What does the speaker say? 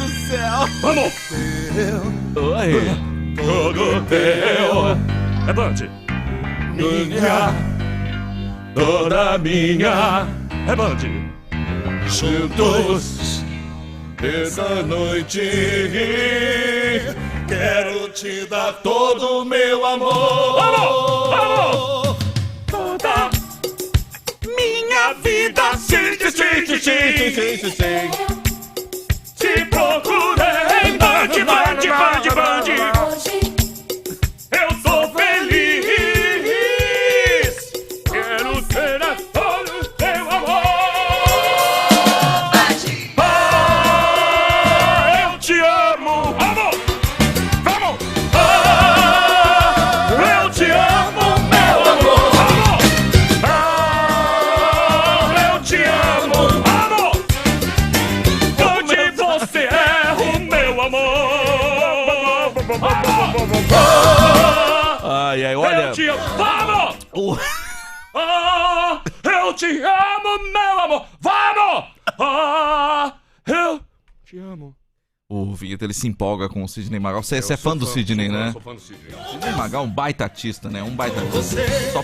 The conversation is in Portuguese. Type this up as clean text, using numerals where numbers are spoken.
do céu. Vamos! Oi. Tudo teu. É Band. Minha, toda minha. É Band. Juntos, essa noite, quero te dar todo o meu amor. Vamos! Vamos! Toda minha vida, sim. Te procurei, Band. Eu sou feliz. Quero ser a todo o teu amor. Eu te amo. Vamos! Vamos! Eu te amo, meu amor. Vamos! Eu te amo. Vamos! Onde você é o meu amor. Ai, olha. Eu te amo. Vamos! Eu te amo, meu amor. Vamos! Eu te amo. O Vinheta, ele se empolga com o Sidney Magal. Você é fã do Sidney, né? Sou fã do Sidney. Sidney Magal é um baita artista, né? Um baita artista. Só